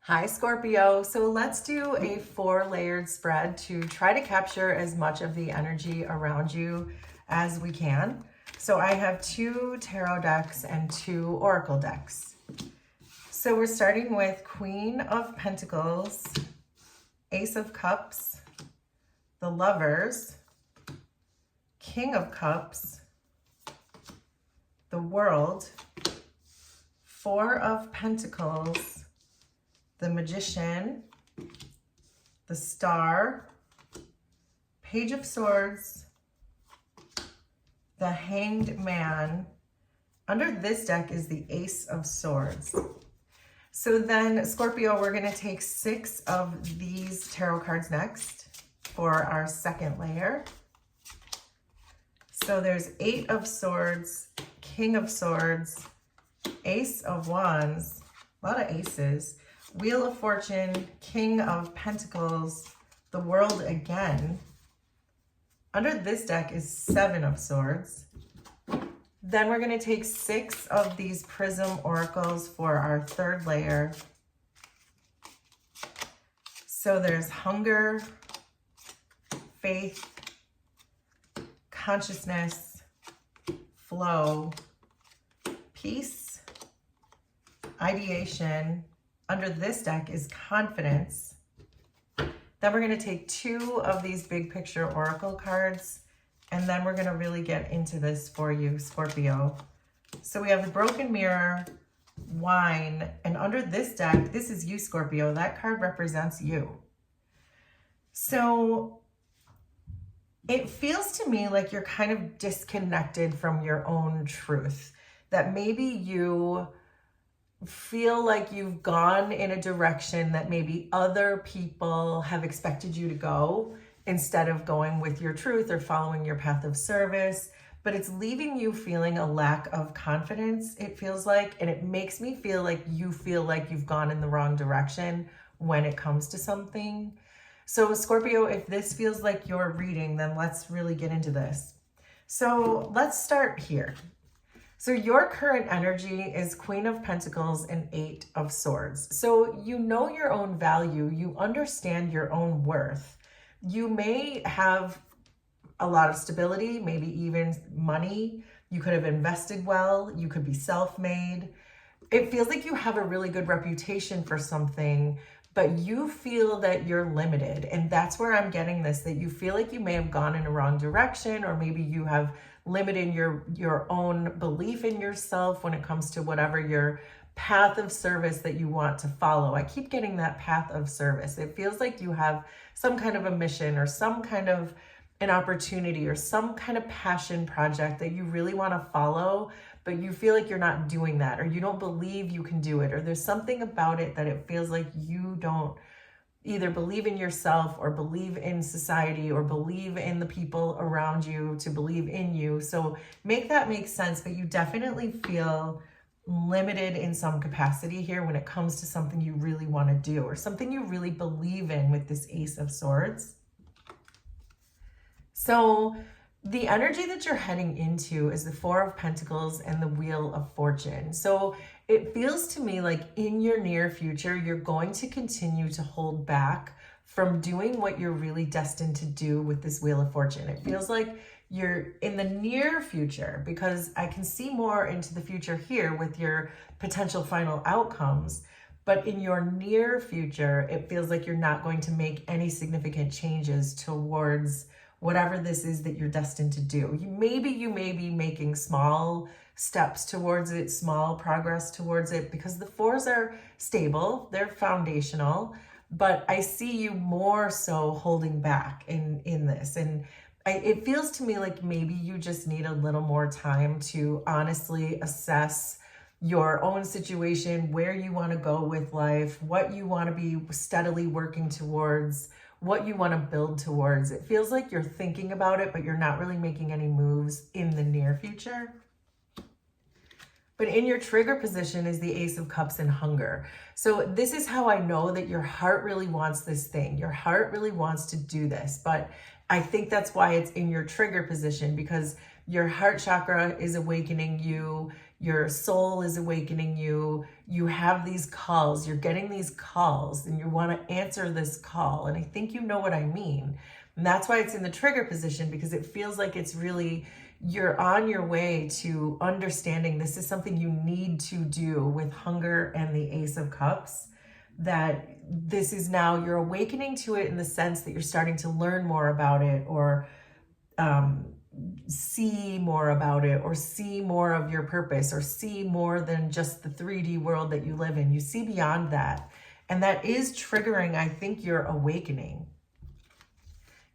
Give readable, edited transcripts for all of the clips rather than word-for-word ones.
Hi Scorpio, so let's do a 4-layered spread to try to capture as much of the energy around you as we can. So I have 2 tarot decks and 2 oracle decks. So we're starting with Queen of Pentacles, Ace of Cups, the Lovers, King of Cups, the World, 4 of Pentacles, the Magician, the Star, Page of Swords, the Hanged Man. Under this deck is the Ace of Swords. So then, Scorpio, we're going to take 6 of these tarot cards next for our second layer. So there's 8 of Swords, King of Swords, Ace of Wands, a lot of aces, Wheel of Fortune, King of Pentacles, the World again. Under this deck is 7 of Swords. Then we're going to take 6 of these Prism Oracles for our third layer. So there's Hunger, Faith, Consciousness, Flow, Peace, Ideation. Under this deck is Confidence. Then we're going to take 2 of these big picture oracle cards, and then we're going to really get into this for you, Scorpio. So we have the Broken Mirror, Wine, and under this deck, this is you, Scorpio. That card represents you. So it feels to me like you're kind of disconnected from your own truth, that maybe you feel like you've gone in a direction that maybe other people have expected you to go instead of going with your truth or following your path of service, but it's leaving you feeling a lack of confidence, it feels like, and it makes me feel like you've gone in the wrong direction when it comes to something. So Scorpio, if this feels like your reading, then let's really get into this. So let's start here. So your current energy is Queen of Pentacles and 8 of Swords. So you know your own value, you understand your own worth. You may have a lot of stability, maybe even money. You could have invested well, you could be self-made. It feels like you have a really good reputation for something, but you feel that you're limited. And that's where I'm getting this, that you feel like you may have gone in a wrong direction, or maybe you have limited your own belief in yourself when it comes to whatever your path of service that you want to follow. I keep getting that path of service. It feels like you have some kind of a mission or some kind of an opportunity or some kind of passion project that you really want to follow, but you feel like you're not doing that, or you don't believe you can do it, or there's something about it that it feels like you don't either believe in yourself or believe in society or believe in the people around you to believe in you. So make that make sense, but you definitely feel limited in some capacity here when it comes to something you really want to do or something you really believe in with this Ace of Swords. So the energy that you're heading into is the 4 of Pentacles and the Wheel of Fortune. So it feels to me like in your near future, you're going to continue to hold back from doing what you're really destined to do with this Wheel of Fortune. It feels like you're in the near future, because I can see more into the future here with your potential final outcomes. But in your near future, it feels like you're not going to make any significant changes towards whatever this is that you're destined to do. You may be making small steps towards it, small progress towards it, because the 4s are stable, they're foundational, but I see you more so holding back in this. And it feels to me like maybe you just need a little more time to honestly assess your own situation, where you want to go with life, what you want to be steadily working towards, what you want to build towards. It feels like you're thinking about it, but you're not really making any moves in the near future. But in your trigger position is the Ace of Cups and Hunger. So this is how I know that your heart really wants this thing. Your heart really wants to do this, but I think that's why it's in your trigger position, because your heart chakra is awakening you. your soul is awakening you. You have these calls, you're getting these calls, and you want to answer this call. And I think you know what I mean. And that's why it's in the trigger position, because it feels like it's really, you're on your way to understanding this is something you need to do with hunger and the Ace of Cups. That this is now, you're awakening to it in the sense that you're starting to learn more about it, or see more about it, or see more of your purpose, or see more than just the 3D world that you live in. You see beyond that. And that is triggering, I think, your awakening.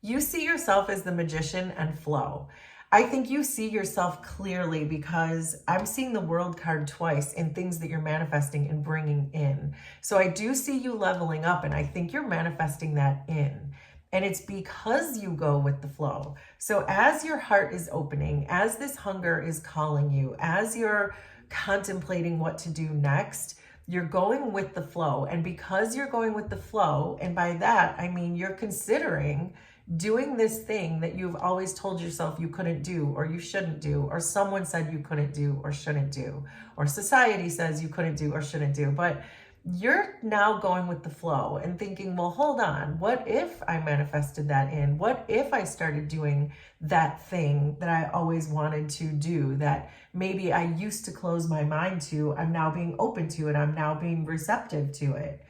You see yourself as the magician and flow. I think you see yourself clearly, because I'm seeing the World card twice in things that you're manifesting and bringing in. So I do see you leveling up, and I think you're manifesting that in. And it's because you go with the flow. So as your heart is opening, as this hunger is calling you, as you're contemplating what to do next, you're going with the flow. And because you're going with the flow, and by that, I mean you're considering doing this thing that you've always told yourself you couldn't do, or you shouldn't do, or someone said you couldn't do or shouldn't do, or society says you couldn't do or shouldn't do. But you're now going with the flow and thinking, well, hold on, what if I manifested that in? What if I started doing that thing that I always wanted to do, that maybe I used to close my mind to? I'm now being open to it. I'm now being receptive to it,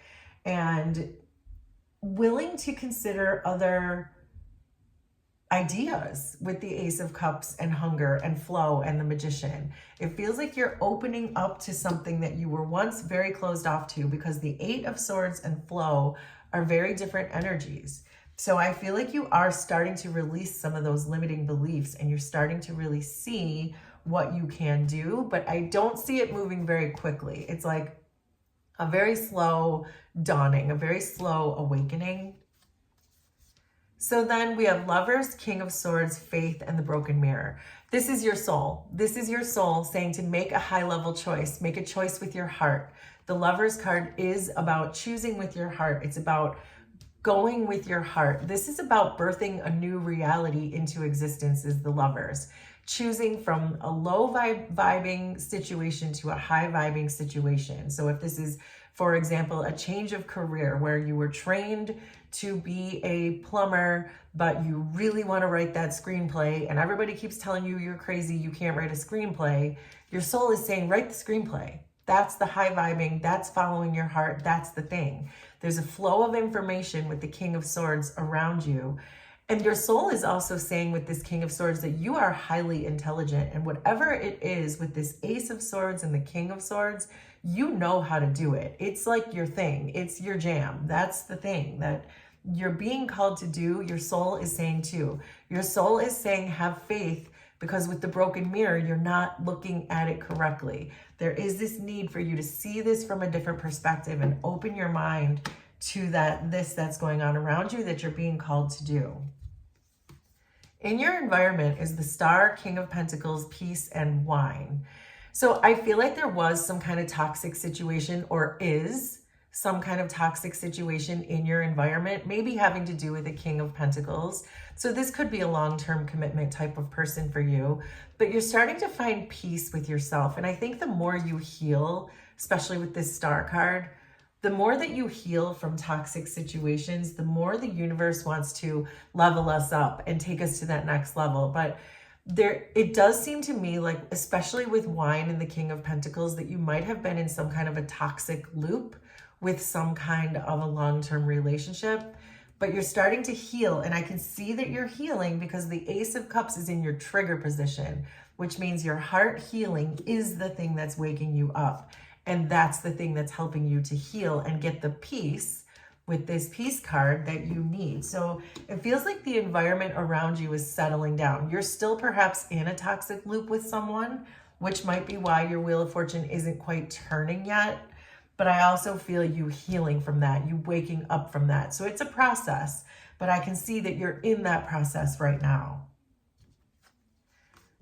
and willing to consider other ideas with the Ace of Cups and hunger and flow and the magician. It feels like you're opening up to something that you were once very closed off to, because the 8 of Swords and flow are very different energies. So I feel like you are starting to release some of those limiting beliefs, and you're starting to really see what you can do, but I don't see it moving very quickly. It's like a very slow dawning, a very slow awakening. So then we have Lovers, King of Swords, Faith, and the Broken Mirror. This is your soul. This is your soul saying to make a high-level choice. Make a choice with your heart. The Lovers card is about choosing with your heart. It's about going with your heart. This is about birthing a new reality into existence, is the Lovers. Choosing from a low vibing situation to a high vibing situation. So if this is, for example, a change of career where you were trained to be a plumber, but you really want to write that screenplay, and everybody keeps telling you you're crazy, you can't write a screenplay, your soul is saying, write the screenplay. That's the high vibing, that's following your heart, that's the thing. There's a flow of information with the King of Swords around you. And your soul is also saying with this King of Swords that you are highly intelligent, and whatever it is with this Ace of Swords and the King of Swords, you know how to do it. It's like your thing. It's your jam. That's the thing that you're being called to do. Your soul is saying too. Your soul is saying have faith, because with the Broken Mirror, you're not looking at it correctly. There is this need for you to see this from a different perspective and open your mind to that's going on around you that you're being called to do. In your environment is the Star, King of Pentacles, Peace, and Wine. So I feel like there was some kind of toxic situation, or is some kind of toxic situation in your environment, maybe having to do with the King of Pentacles. So this could be a long-term commitment type of person for you, but you're starting to find peace with yourself. And I think the more you heal, especially with this Star card, the more that you heal from toxic situations, the more the universe wants to level us up and take us to that next level. But it does seem to me like, especially with Wine and the King of Pentacles, that you might have been in some kind of a toxic loop with some kind of a long-term relationship, but you're starting to heal. And I can see that you're healing because the Ace of Cups is in your trigger position, which means your heart healing is the thing that's waking you up. And that's the thing that's helping you to heal and get the peace with this Peace card that you need. So it feels like the environment around you is settling down. You're still perhaps in a toxic loop with someone, which might be why your Wheel of Fortune isn't quite turning yet. But I also feel you healing from that, you waking up from that. So it's a process, but I can see that you're in that process right now.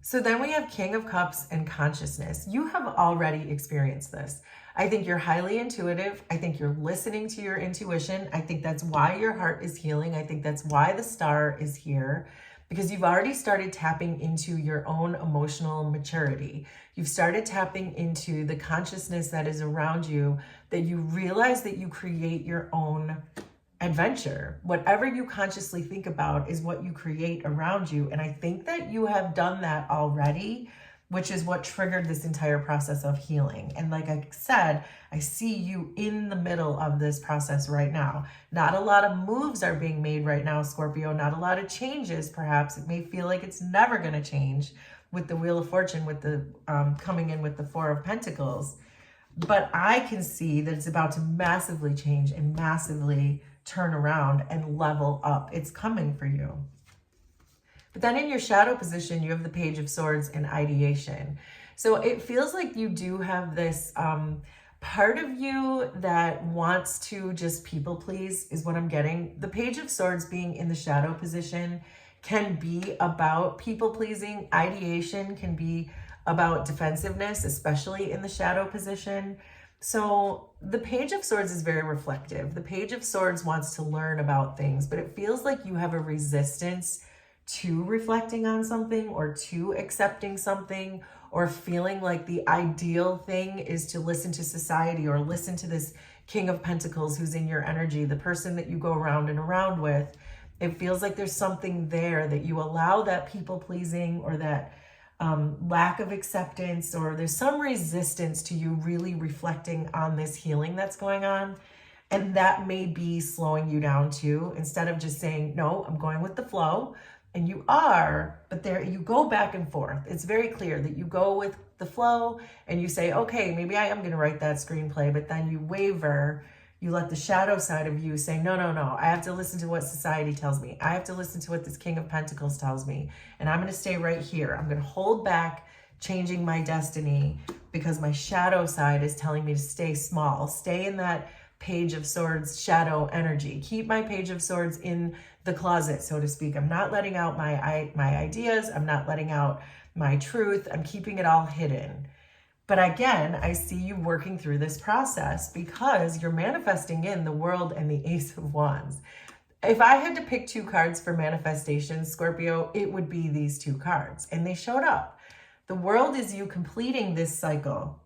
So then we have King of Cups and consciousness. You have already experienced this. I think you're highly intuitive. I think you're listening to your intuition. I think that's why your heart is healing. I think that's why the Star is here. because you've already started tapping into your own emotional maturity. You've started tapping into the consciousness that is around you, that you realize that you create your own adventure. Whatever you consciously think about is what you create around you. And I think that you have done that already, which is what triggered this entire process of healing. And like I said, I see you in the middle of this process right now. Not a lot of moves are being made right now, Scorpio. Not a lot of changes, perhaps. It may feel like it's never going to change with the Wheel of Fortune, with the coming in with the Four of Pentacles. But I can see that it's about to massively change and massively turn around and level up. It's coming for you. But then in your shadow position, you have the Page of Swords and ideation. So it feels like you do have this part of you that wants to just people please, is what I'm getting. The Page of Swords being in the shadow position can be about people pleasing. Ideation can be about defensiveness, especially in the shadow position. So the Page of Swords is very reflective. The Page of Swords wants to learn about things, but it feels like you have a resistance to reflecting on something, or to accepting something, or feeling like the ideal thing is to listen to society or listen to this King of Pentacles who's in your energy, the person that you go around and around with. It feels like there's something there that you allow that people pleasing, or that lack of acceptance, or there's some resistance to you really reflecting on this healing that's going on. And that may be slowing you down too. Instead of just saying, no, I'm going with the flow. And you are, but there you go back and forth. It's very clear that you go with the flow and you say, okay, maybe I am going to write that screenplay, but then you waver. You let the shadow side of you say, no, no, no, I have to listen to what society tells me. I have to listen to what this King of Pentacles tells me. And I'm going to stay right here. I'm going to hold back changing my destiny because my shadow side is telling me to stay small, stay in that Page of Swords shadow energy. Keep my Page of Swords in the closet, so to speak. I'm not letting out my ideas. I'm not letting out my truth. I'm keeping it all hidden. But again, I see you working through this process because you're manifesting in the World and the Ace of Wands. If I had to pick two cards for manifestation, Scorpio, it would be these two cards. And they showed up. The World is you completing this cycle,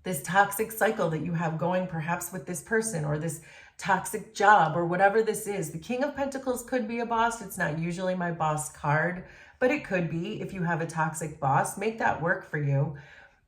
this toxic cycle that you have going perhaps with this person, or this toxic job, or whatever this is. The King of Pentacles could be a boss. It's not usually my boss card, but it could be. If you have a toxic boss, make that work for you.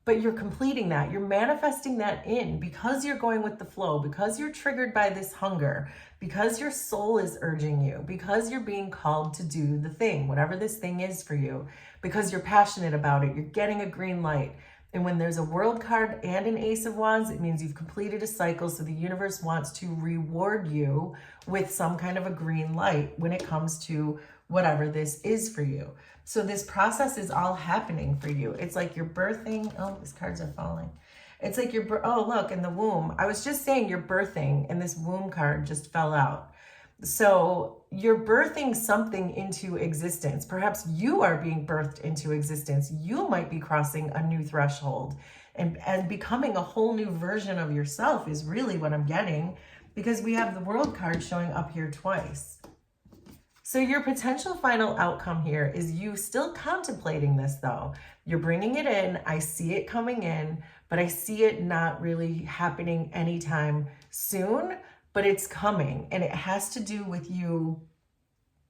But you're completing that. You're manifesting that in because you're going with the flow, because you're triggered by this hunger, because your soul is urging you, because you're being called to do the thing, whatever this thing is for you, because you're passionate about it. You're getting a green light. And when there's a World card and an Ace of Wands, it means you've completed a cycle. So the universe wants to reward you with some kind of a green light when it comes to whatever this is for you. So this process is all happening for you. It's like you're birthing. Oh, these cards are falling. It's like oh, look, in the womb. I was just saying you're birthing, and this womb card just fell out. So you're birthing something into existence. Perhaps you are being birthed into existence. You might be crossing a new threshold and becoming a whole new version of yourself is really what I'm getting, because we have the World card showing up here twice. So your potential final outcome here is you still contemplating this though. You're bringing it in. I see it coming in, but I see it not really happening anytime soon. But it's coming, and it has to do with you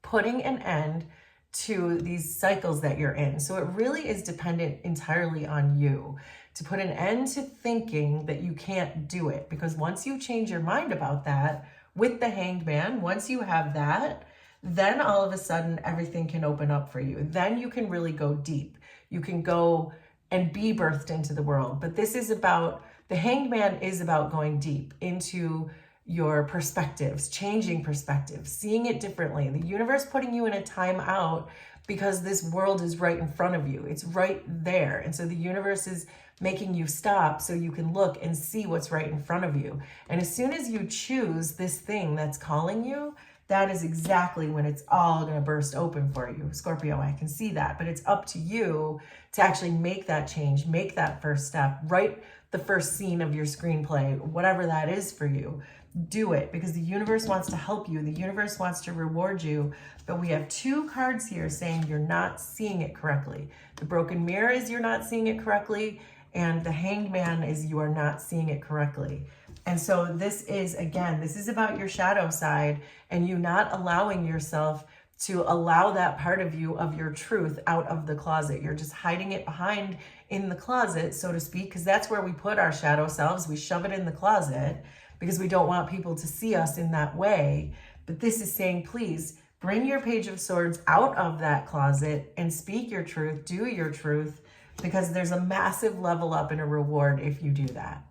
putting an end to these cycles that you're in. So it really is dependent entirely on you to put an end to thinking that you can't do it. Because once you change your mind about that with the Hanged Man, once you have that, then all of a sudden everything can open up for you. Then you can really go deep. You can go and be birthed into the world. But this is about, the Hanged Man is about going deep into your perspectives, changing perspectives, seeing it differently. The universe putting you in a time out because this world is right in front of you. It's right there. And so the universe is making you stop so you can look and see what's right in front of you. And as soon as you choose this thing that's calling you, that is exactly when it's all going to burst open for you. Scorpio, I can see that, but it's up to you to actually make that change, make that first step, write the the first scene of your screenplay, whatever that is for you. Do it, because the universe wants to help you. The universe wants to reward you. But we have 2 cards here saying you're not seeing it correctly. The broken mirror is you're not seeing it correctly, and the hanged man is you are not seeing it correctly. And so this is, again, this is about your shadow side and you not allowing yourself to allow that part of you, of your truth, out of the closet. You're just hiding it behind in the closet, so to speak, because that's where we put our shadow selves. We shove it in the closet because we don't want people to see us in that way. But this is saying, please bring your Page of Swords out of that closet and speak your truth, do your truth, because there's a massive level up and a reward if you do that.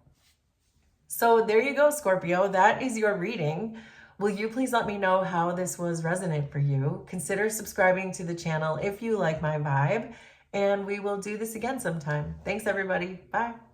So there you go, Scorpio. That is your reading. Will you please let me know how this was resonant for you? Consider subscribing to the channel if you like my vibe, and we will do this again sometime. Thanks, everybody. Bye.